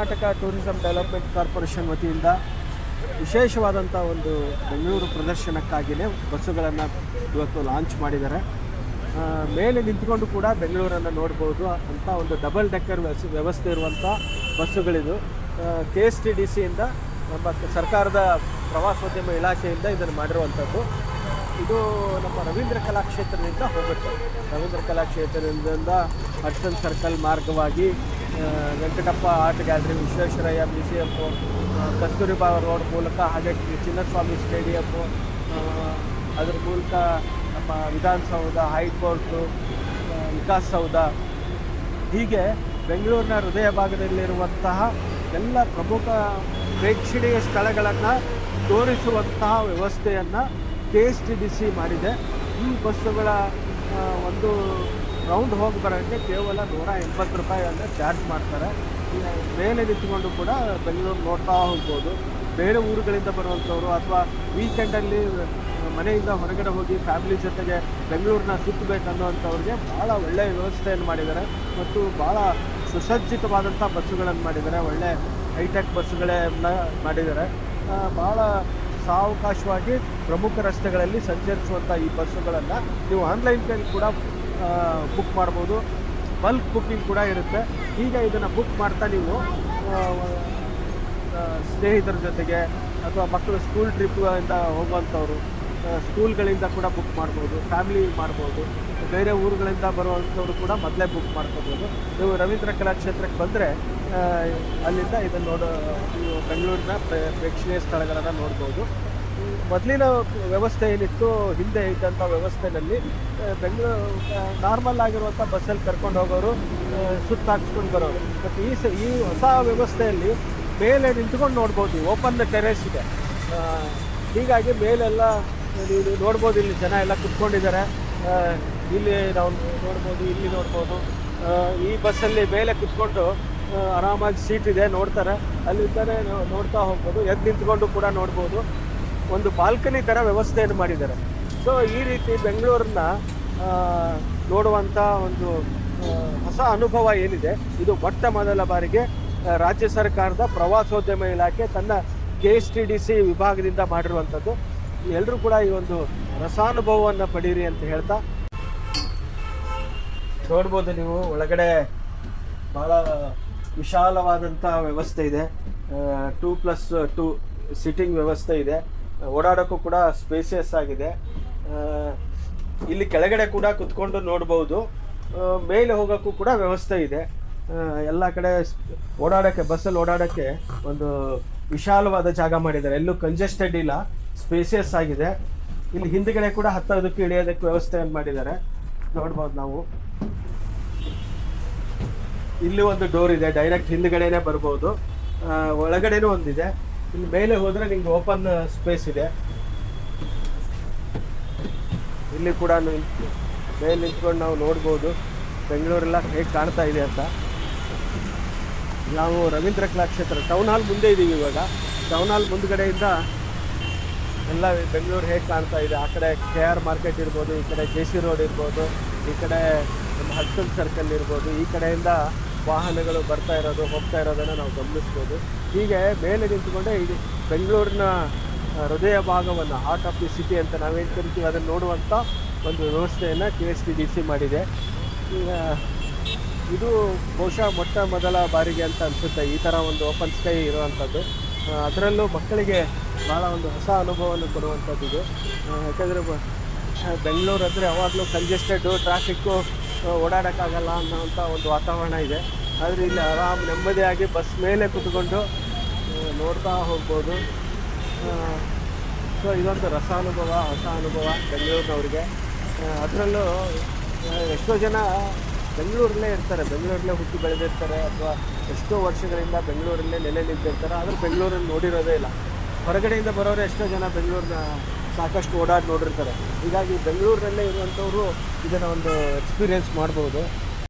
Karnataka tourism development corporation ವತಿಯಿಂದ ವಿಶೇಷವಾದಂಥ ಒಂದು ಬೆಂಗಳೂರು ಪ್ರದರ್ಶನಕ್ಕಾಗಿಯೇ ಬಸ್ಸುಗಳನ್ನು ಇವತ್ತು ಲಾಂಚ್ ಮಾಡಿದ್ದಾರೆ. ಮೇಲೆ ನಿಂತ್ಕೊಂಡು ಕೂಡ ಬೆಂಗಳೂರನ್ನು ನೋಡ್ಬೋದು ಅಂತ ಒಂದು ಡಬಲ್ ಡೆಕ್ಕರ್ ವ್ಯವಸ್ಥೆ ಇರುವಂಥ ಬಸ್ಸುಗಳಿದು. KSTDCಯಿಂದ ನಮ್ಮ ಸರ್ಕಾರದ ಪ್ರವಾಸೋದ್ಯಮ ಇಲಾಖೆಯಿಂದ ಇದನ್ನು ಮಾಡಿರುವಂಥದ್ದು. ಇದು ನಮ್ಮ ರವೀಂದ್ರ ಕಲಾಕ್ಷೇತ್ರದಿಂದ ಹೋಗುತ್ತೆ. ರವೀಂದ್ರ ಕಲಾಕ್ಷೇತ್ರದಿಂದ ಹಡ್ಸನ್ ಸರ್ಕಲ್ ಮಾರ್ಗವಾಗಿ Venkatappa art gallery, Visvesvaraya museum, Kasturba road ಮೂಲಕ ಹಾಗೆ ಚಿನ್ನಸ್ವಾಮಿ ಸ್ಟೇಡಿಯಮ್ಮು, ಅದರ ಮೂಲಕ ನಮ್ಮ ವಿಧಾನಸೌಧ, ಹೈಕೋರ್ಟು, ವಿಕಾಸಸೌಧ, ಹೀಗೆ ಬೆಂಗಳೂರಿನ ಹೃದಯ ಭಾಗದಲ್ಲಿರುವಂತಹ ಎಲ್ಲ ಪ್ರಮುಖ ಪ್ರೇಕ್ಷಣೀಯ ಸ್ಥಳಗಳನ್ನು ತೋರಿಸುವಂತಹ ವ್ಯವಸ್ಥೆಯನ್ನು KSTDC ಮಾಡಿದೆ. ಈ ಬಸ್ಸುಗಳ ಒಂದು ರೌಂಡ್ ಹೋಗಿ ಬರೋಕ್ಕೆ ಕೇವಲ 180 ರೂಪಾಯಿಯನ್ನು ಚಾರ್ಜ್ ಮಾಡ್ತಾರೆ. ಮೇಲೆ ನಿಂತ್ಕೊಂಡು ಕೂಡ ಬೆಂಗಳೂರು ನೋಡ್ತಾ ಹೋಗ್ಬೋದು. ಬೇರೆ ಊರುಗಳಿಂದ ಬರುವಂಥವ್ರು ಅಥವಾ ವೀಕೆಂಡಲ್ಲಿ ಮನೆಯಿಂದ ಹೊರಗಡೆ ಹೋಗಿ ಫ್ಯಾಮಿಲಿ ಜೊತೆಗೆ ಬೆಂಗಳೂರನ್ನ ಸುತ್ತಬೇಕನ್ನುವಂಥವ್ರಿಗೆ ಭಾಳ ಒಳ್ಳೆಯ ವ್ಯವಸ್ಥೆಯನ್ನು ಮಾಡಿದ್ದಾರೆ ಮತ್ತು ಭಾಳ ಸುಸಜ್ಜಿತವಾದಂಥ ಬಸ್ಸುಗಳನ್ನು ಮಾಡಿದ್ದಾರೆ. ಒಳ್ಳೆ ಹೈಟೆಕ್ ಬಸ್ಸುಗಳನ್ನ ಮಾಡಿದ್ದಾರೆ. ಭಾಳ ಸಾವಕಾಶವಾಗಿ ಪ್ರಮುಖ ರಸ್ತೆಗಳಲ್ಲಿ ಸಂಚರಿಸುವಂಥ ಈ ಬಸ್ಸುಗಳನ್ನು ನೀವು ಆನ್ಲೈನ್ನಲ್ಲಿ ಕೂಡ ಬುಕ್ ಮಾಡ್ಬೋದು. ಬಲ್ಕ್ ಬುಕ್ಕಿಂಗ್ ಕೂಡ ಇರುತ್ತೆ. ಈಗ ಇದನ್ನು ಬುಕ್ ಮಾಡ್ತಾ ನೀವು ಸ್ನೇಹಿತರ ಜೊತೆಗೆ ಅಥವಾ ಮಕ್ಕಳು ಸ್ಕೂಲ್ ಟ್ರಿಪ್ಪಿಂದ ಹೋಗುವಂಥವ್ರು ಸ್ಕೂಲ್ಗಳಿಂದ ಕೂಡ ಬುಕ್ ಮಾಡ್ಬೋದು, ಫ್ಯಾಮಿಲಿ ಮಾಡ್ಬೋದು. ಬೇರೆ ಊರುಗಳಿಂದ ಬರುವಂಥವ್ರು ಕೂಡ ಮೊದಲೇ ಬುಕ್ ಮಾಡ್ಕೋಬೋದು. ನೀವು ರವೀಂದ್ರ ಕಲಾಕ್ಷೇತ್ರಕ್ಕೆ ಬಂದರೆ ಅಲ್ಲಿಂದ ಇದನ್ನು ನೀವು ಬೆಂಗಳೂರಿನ ಪ್ರೇಕ್ಷಣೀಯ ಸ್ಥಳಗಳನ್ನು ನೋಡ್ಬೋದು. ಮೊದಲಿನ ವ್ಯವಸ್ಥೆ ಏನಿತ್ತು, ಹಿಂದೆ ಇದ್ದಂಥ ವ್ಯವಸ್ಥೆಯಲ್ಲಿ ಬೆಂಗಳೂರು ನಾರ್ಮಲ್ ಆಗಿರುವಂಥ ಬಸ್ಸಲ್ಲಿ ಕರ್ಕೊಂಡು ಹೋಗೋರು ಸುತ್ತ ಹಾಕ್ಸ್ಕೊಂಡು ಬರೋರು. ಬಟ್ ಈ ಹೊಸ ವ್ಯವಸ್ಥೆಯಲ್ಲಿ ಮೇಲೆ ನಿಂತ್ಕೊಂಡು ನೋಡ್ಬೋದು. ಓಪನ್ ಟೆರೇಸ್ ಇದೆ. ಹೀಗಾಗಿ ಮೇಲೆಲ್ಲ ನೀವು ನೋಡ್ಬೋದು. ಇಲ್ಲಿ ಜನ ಎಲ್ಲ ಕುತ್ಕೊಂಡಿದ್ದಾರೆ. ಇಲ್ಲಿ ನಾವು ನೋಡ್ಬೋದು, ಇಲ್ಲಿ ನೋಡ್ಬೋದು. ಈ ಬಸ್ಸಲ್ಲಿ ಮೇಲೆ ಕುತ್ಕೊಂಡು ಆರಾಮಾಗಿ ಸೀಟ್ ಇದೆ, ನೋಡ್ತಾರೆ. ಅಲ್ಲಿಂದಲೇ ನೋಡ್ತಾ ಹೋಗ್ಬೋದು. ಎದ್ದು ನಿಂತ್ಕೊಂಡು ಕೂಡ ನೋಡ್ಬೋದು. ಒಂದು ಬಾಲ್ಕನಿ ಥರ ವ್ಯವಸ್ಥೆಯನ್ನು ಮಾಡಿದ್ದಾರೆ. ಸೊ ಈ ರೀತಿ ಬೆಂಗಳೂರನ್ನ ನೋಡುವಂಥ ಒಂದು ಹೊಸ ಅನುಭವ ಏನಿದೆ, ಇದು ಮೊಟ್ಟ ಮೊದಲ ಬಾರಿಗೆ ರಾಜ್ಯ ಸರ್ಕಾರದ ಪ್ರವಾಸೋದ್ಯಮ ಇಲಾಖೆ ತನ್ನ KSTDC ವಿಭಾಗದಿಂದ ಮಾಡಿರುವಂಥದ್ದು. ಎಲ್ಲರೂ ಕೂಡ ಈ ಒಂದು ರಸಾನುಭವವನ್ನು ಪಡೀರಿ ಅಂತ ಹೇಳ್ತಾ ನೋಡ್ಬೋದು. ನೀವು ಒಳಗಡೆ ಭಾಳ ವಿಶಾಲವಾದಂಥ ವ್ಯವಸ್ಥೆ ಇದೆ. 2+2 ಸಿಟ್ಟಿಂಗ್ ವ್ಯವಸ್ಥೆ ಇದೆ. ಓಡಾಡೋಕ್ಕೂ ಕೂಡ ಸ್ಪೇಸಿಯಸ್ ಆಗಿದೆ. ಇಲ್ಲಿ ಕೆಳಗಡೆ ಕೂಡ ಕುತ್ಕೊಂಡು ನೋಡ್ಬೋದು. ಮೇಲೆ ಹೋಗೋಕ್ಕೂ ಕೂಡ ವ್ಯವಸ್ಥೆ ಇದೆ. ಎಲ್ಲ ಕಡೆ ಓಡಾಡೋಕ್ಕೆ, ಬಸ್ಸಲ್ಲಿ ಓಡಾಡೋಕ್ಕೆ ಒಂದು ವಿಶಾಲವಾದ ಜಾಗ ಮಾಡಿದ್ದಾರೆ. ಎಲ್ಲೂ ಕಂಜೆಸ್ಟೆಡ್ ಇಲ್ಲ, ಸ್ಪೇಸಿಯಸ್ ಆಗಿದೆ. ಇಲ್ಲಿ ಹಿಂದ್ಗಡೆ ಕೂಡ ಹತ್ತೋದಕ್ಕೆ ಇಳಿಯೋದಕ್ಕೆ ವ್ಯವಸ್ಥೆಯನ್ನು ಮಾಡಿದ್ದಾರೆ. ನೋಡ್ಬೋದು ನಾವು. ಇಲ್ಲಿ ಒಂದು ಡೋರ್ ಇದೆ, ಡೈರೆಕ್ಟ್ ಹಿಂದ್ಗಡೆನೇ ಬರ್ಬೋದು. ಒಳಗಡೆನೂ ಒಂದಿದೆ. ಇಲ್ಲಿ ಮೇಲೆ ಹೋದರೆ ನಿಮ್ಗೆ ಓಪನ್ ಸ್ಪೇಸ್ ಇದೆ. ಇಲ್ಲಿ ಕೂಡ ಮೇಲೆ ನಿಂತ್ಕೊಂಡು ನಾವು ನೋಡ್ಬೋದು ಬೆಂಗಳೂರೆಲ್ಲ ಹೇಗೆ ಕಾಣ್ತಾ ಇದೆ ಅಂತ. ನಾವು ರವೀಂದ್ರ ಕಲಾಕ್ಷೇತ್ರ ಟೌನ್ ಹಾಲ್ ಮುಂದೆ ಇದ್ದೀವಿ ಇವಾಗ. ಟೌನ್ ಹಾಲ್ ಮುಂದ್ಗಡೆಯಿಂದ ಎಲ್ಲ ಬೆಂಗಳೂರು ಹೇಗೆ ಕಾಣ್ತಾ ಇದೆ. ಆ ಕಡೆ KR ಮಾರ್ಕೆಟ್ ಇರ್ಬೋದು, ಈ ಕಡೆ JC ರೋಡ್ ಇರ್ಬೋದು, ಈ ಕಡೆ ನಮ್ಮ ಹಡ್ಸನ್ ಸರ್ಕಲ್ ಇರ್ಬೋದು. ಈ ಕಡೆಯಿಂದ ವಾಹನಗಳು ಬರ್ತಾ ಇರೋದು, ಹೋಗ್ತಾ ಇರೋದನ್ನು ನಾವು ಗಮನಿಸ್ಬೋದು. ಹೀಗೆ ಮೇಲೆ ನಿಂತುಕೊಂಡೆ ಇದು ಬೆಂಗಳೂರಿನ ಹೃದಯ ಭಾಗವನ್ನು, ಹಾರ್ಟ್ ಆಫ್ ದಿ ಸಿಟಿ ಅಂತ ನಾವೇನು ಕರಿತೀವಿ, ಅದನ್ನು ನೋಡುವಂಥ ಒಂದು ವ್ಯವಸ್ಥೆಯನ್ನು KSTDC ಮಾಡಿದೆ. ಈಗ ಇದು ಬಹುಶಃ ಮೊಟ್ಟ ಮೊದಲ ಬಾರಿಗೆ ಅಂತ ಅನಿಸುತ್ತೆ ಈ ಥರ ಒಂದು ಓಪನ್ ಸ್ಕೈ ಇರುವಂಥದ್ದು. ಅದರಲ್ಲೂ ಮಕ್ಕಳಿಗೆ ಭಾಳ ಒಂದು ಹೊಸ ಅನುಭವವನ್ನು ಕೊಡುವಂಥದ್ದು ಇದು. ಯಾಕಂದರೆ ಬೆಂಗಳೂರು ಅಂದರೆ ಯಾವಾಗಲೂ ಕಂಜೆಸ್ಟೆಡ್ಡು, ಟ್ರಾಫಿಕ್ಕು, ಓಡಾಡೋಕ್ಕಾಗಲ್ಲ ಅನ್ನೋವಂಥ ಒಂದು ವಾತಾವರಣ ಇದೆ. ಆದರೆ ಇಲ್ಲಿ ಆರಾಮ್ ನೆಮ್ಮದಿಯಾಗಿ ಬಸ್ ಮೇಲೆ ಕುತ್ಕೊಂಡು ನೋಡ್ತಾ ಹೋಗ್ಬೋದು. ಸೊ ಇದೊಂದು ಹೊಸ ಅನುಭವ ಬೆಂಗಳೂರಿನವ್ರಿಗೆ. ಅದರಲ್ಲೂ ಎಷ್ಟೋ ಜನ ಬೆಂಗಳೂರಲ್ಲೇ ಇರ್ತಾರೆ, ಬೆಂಗಳೂರಲ್ಲೇ ಹುಟ್ಟಿ ಬೆಳೆದಿರ್ತಾರೆ, ಅಥವಾ ಎಷ್ಟೋ ವರ್ಷಗಳಿಂದ ಬೆಂಗಳೂರಲ್ಲೇ ನೆಲೆ ನಿಂತಿರ್ತಾರೆ. ಆದರೆ ಬೆಂಗಳೂರಲ್ಲಿ ನೋಡಿರೋದೇ ಇಲ್ಲ. ಹೊರಗಡೆಯಿಂದ ಬರೋರು ಎಷ್ಟೋ ಜನ ಬೆಂಗಳೂರನ್ನ ಸಾಕಷ್ಟು ಓಡಾಡಿ ನೋಡಿರ್ತಾರೆ. ಹೀಗಾಗಿ ಬೆಂಗಳೂರಿನಲ್ಲೇ ಇರುವಂಥವರು ಇದನ್ನು ಒಂದು ಎಕ್ಸ್ಪೀರಿಯೆನ್ಸ್ ಮಾಡ್ಬೋದು.